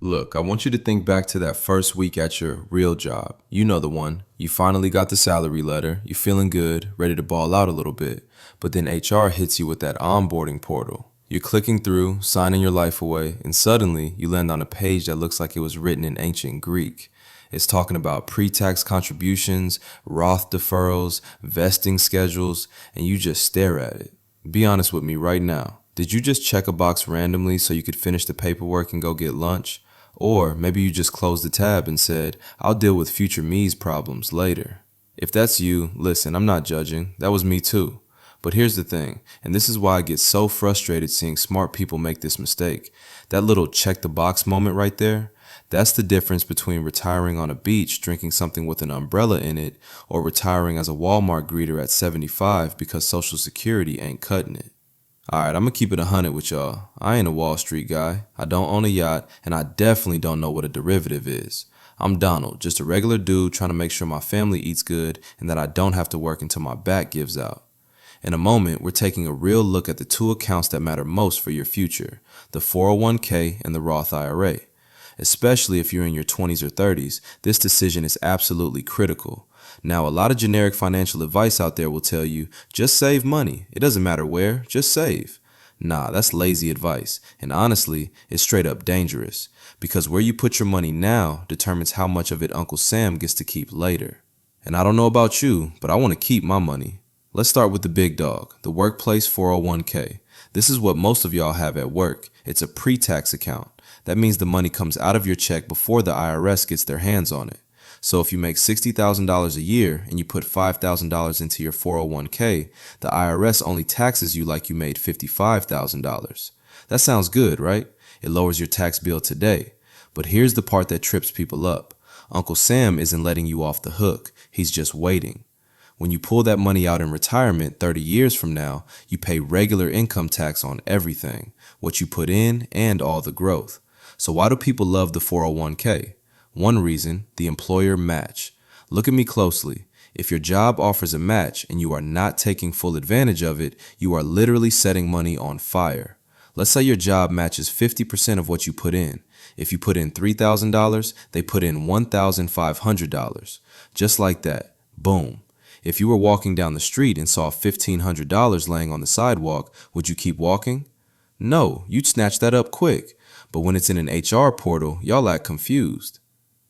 Look, I want you to think back to that first week at your real job. You know the one. You finally got the salary letter, you're feeling good, ready to ball out a little bit. But then HR hits you with that onboarding portal. You're clicking through, signing your life away, and suddenly you land on a page that looks like it was written in ancient Greek. It's talking about pre-tax contributions, Roth deferrals, vesting schedules, and you just stare at it. Be honest with me right now. Did you just check a box randomly so you could finish the paperwork and go get lunch? Or maybe you just closed the tab and said, I'll deal with future me's problems later. If that's you, listen, I'm not judging. That was me too. But here's the thing, and this is why I get so frustrated seeing smart people make this mistake. That little check the box moment right there, that's the difference between retiring on a beach drinking something with an umbrella in it or retiring as a Walmart greeter at 75 because Social Security ain't cutting it. Alright, I'm gonna keep it 100 with y'all. I ain't a Wall Street guy, I don't own a yacht, and I definitely don't know what a derivative is. I'm Donald, just a regular dude trying to make sure my family eats good and that I don't have to work until my back gives out. In a moment, we're taking a real look at the two accounts that matter most for your future, the 401k and the Roth IRA. Especially if you're in your 20s or 30s, this decision is absolutely critical. Now, a lot of generic financial advice out there will tell you, just save money. It doesn't matter where, just save. Nah, that's lazy advice. And honestly, it's straight up dangerous. Because where you put your money now determines how much of it Uncle Sam gets to keep later. And I don't know about you, but I want to keep my money. Let's start with the big dog, the workplace 401k. This is what most of y'all have at work. It's a pre-tax account. That means the money comes out of your check before the IRS gets their hands on it. So if you make $60,000 a year and you put $5,000 into your 401k, the IRS only taxes you like you made $55,000. That sounds good, right? It lowers your tax bill today. But here's the part that trips people up. Uncle Sam isn't letting you off the hook. He's just waiting. When you pull that money out in retirement 30 years from now, you pay regular income tax on everything, what you put in and all the growth. So why do people love the 401k? One reason, the employer match. Look at me closely. If your job offers a match and you are not taking full advantage of it, you are literally setting money on fire. Let's say your job matches 50% of what you put in. If you put in $3,000, they put in $1,500. Just like that. Boom. If you were walking down the street and saw $1,500 laying on the sidewalk, would you keep walking? No, you'd snatch that up quick. But when it's in an HR portal, y'all act confused.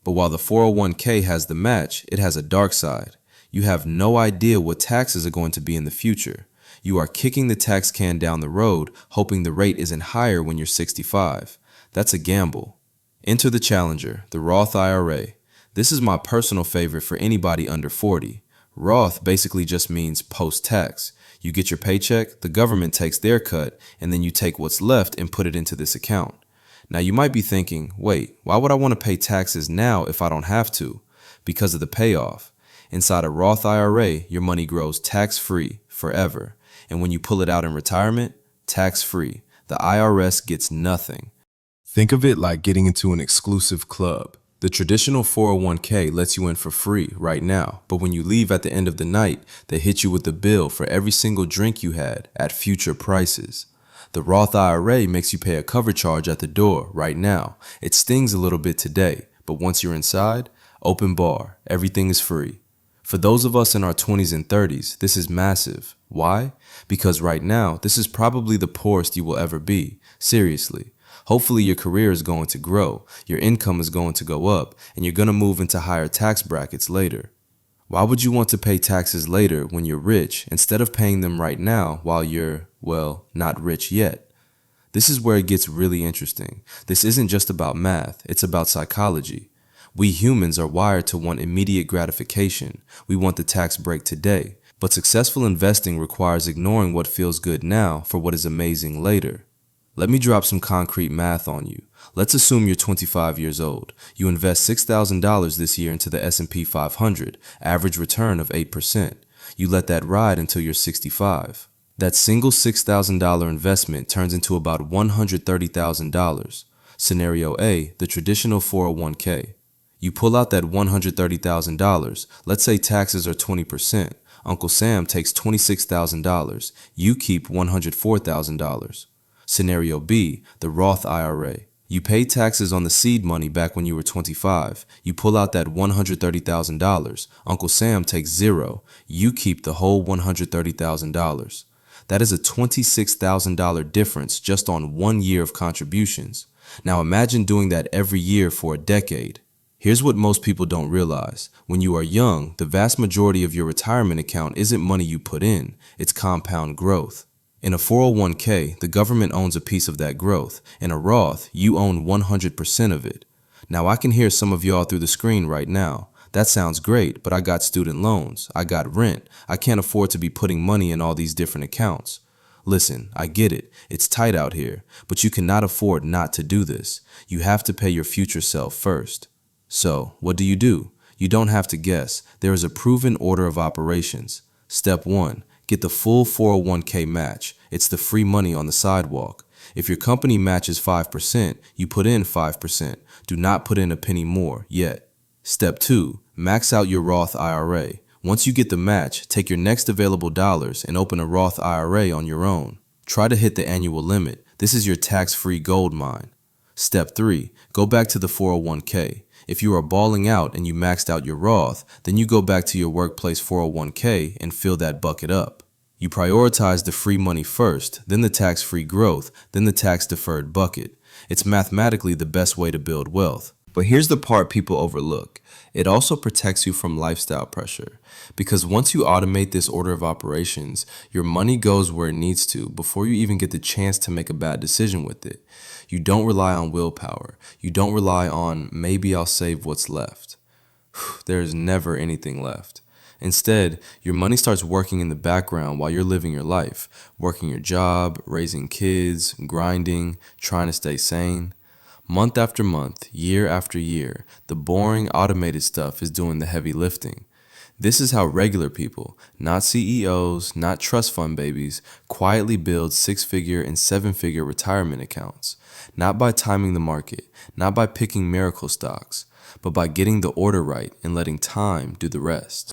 But while the 401k has the match, it has a dark side. You have no idea what taxes are going to be in the future. You are kicking the tax can down the road, hoping the rate isn't higher when you're 65. That's a gamble. Enter the challenger, the Roth IRA. This is my personal favorite for anybody under 40. Roth basically just means post-tax. You get your paycheck, the government takes their cut, and then you take what's left and put it into this account. Now you might be thinking, wait, why would I want to pay taxes now if I don't have to? Because of the payoff. Inside a Roth IRA, your money grows tax-free forever. And when you pull it out in retirement, tax-free. The IRS gets nothing. Think of it like getting into an exclusive club. The traditional 401k lets you in for free right now, but when you leave at the end of the night, they hit you with the bill for every single drink you had at future prices. The Roth IRA makes you pay a cover charge at the door right now. It stings a little bit today, but once you're inside, open bar, everything is free. For those of us in our 20s and 30s, this is massive. Why? Because right now, this is probably the poorest you will ever be. Seriously. Hopefully your career is going to grow, your income is going to go up, and you're going to move into higher tax brackets later. Why would you want to pay taxes later when you're rich instead of paying them right now while you're, well, not rich yet? This is where it gets really interesting. This isn't just about math, it's about psychology. We humans are wired to want immediate gratification. We want the tax break today. But successful investing requires ignoring what feels good now for what is amazing later. Let me drop some concrete math on you. Let's assume you're 25 years old. You invest $6,000 this year into the S&P 500, average return of 8%. You let that ride until you're 65. That single $6,000 investment turns into about $130,000. Scenario A, the traditional 401k. You pull out that $130,000. Let's say taxes are 20%. Uncle Sam takes $26,000. You keep $104,000. Scenario B, the Roth IRA. You pay taxes on the seed money back when you were 25. You pull out that $130,000. Uncle Sam takes zero. You keep the whole $130,000. That is a $26,000 difference just on 1 year of contributions. Now imagine doing that every year for a decade. Here's what most people don't realize. When you are young, the vast majority of your retirement account isn't money you put in, it's compound growth. In a 401k, the government owns a piece of that growth. In a Roth, you own 100% of it. Now I can hear some of y'all through the screen right now. That sounds great, but I got student loans, I got rent, I can't afford to be putting money in all these different accounts. Listen, I get it, it's tight out here, but you cannot afford not to do this. You have to pay your future self first. So, what do? You don't have to guess. There is a proven order of operations. Step 1. Get the full 401k match. It's the free money on the sidewalk. If your company matches 5%, you put in 5%. Do not put in a penny more yet. Step 2. Max out your Roth IRA. Once you get the match, take your next available dollars and open a Roth IRA on your own. Try to hit the annual limit. This is your tax-free gold mine. Step 3. Go back to the 401k. If you are balling out and you maxed out your Roth, then you go back to your workplace 401k and fill that bucket up. You prioritize the free money first, then the tax-free growth, then the tax-deferred bucket. It's mathematically the best way to build wealth. But here's the part people overlook. It also protects you from lifestyle pressure. Because once you automate this order of operations, your money goes where it needs to before you even get the chance to make a bad decision with it. You don't rely on willpower. You don't rely on maybe I'll save what's left. There is never anything left. Instead, your money starts working in the background while you're living your life, working your job, raising kids, grinding, trying to stay sane. Month after month, year after year, the boring, automated stuff is doing the heavy lifting. This is how regular people, not CEOs, not trust fund babies, quietly build 6-figure and 7-figure retirement accounts. Not by timing the market, not by picking miracle stocks, but by getting the order right and letting time do the rest.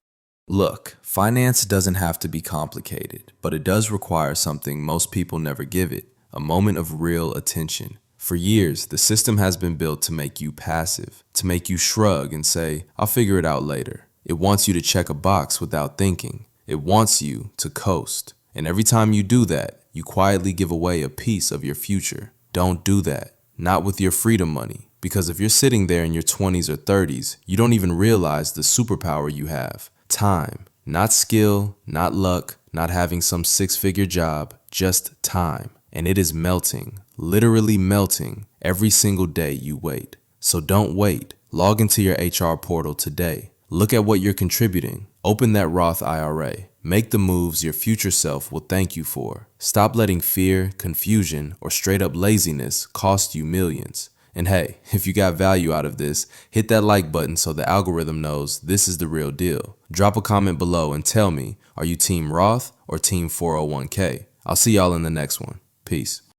Look, finance doesn't have to be complicated, but it does require something most people never give it, a moment of real attention. For years, the system has been built to make you passive, to make you shrug and say, I'll figure it out later. It wants you to check a box without thinking. It wants you to coast. And every time you do that, you quietly give away a piece of your future. Don't do that. Not with your freedom money. Because if you're sitting there in your 20s or 30s, you don't even realize the superpower you have. Time. Not skill, not luck, not having some 6-figure job, just time. And it is melting, literally melting, every single day you wait. So don't wait. Log into your HR portal today. Look at what you're contributing. Open that Roth IRA. Make the moves your future self will thank you for. Stop letting fear, confusion, or straight up laziness cost you millions. And hey, if you got value out of this, hit that like button so the algorithm knows this is the real deal. Drop a comment below and tell me, are you team Roth or team 401k? I'll see y'all in the next one. Peace.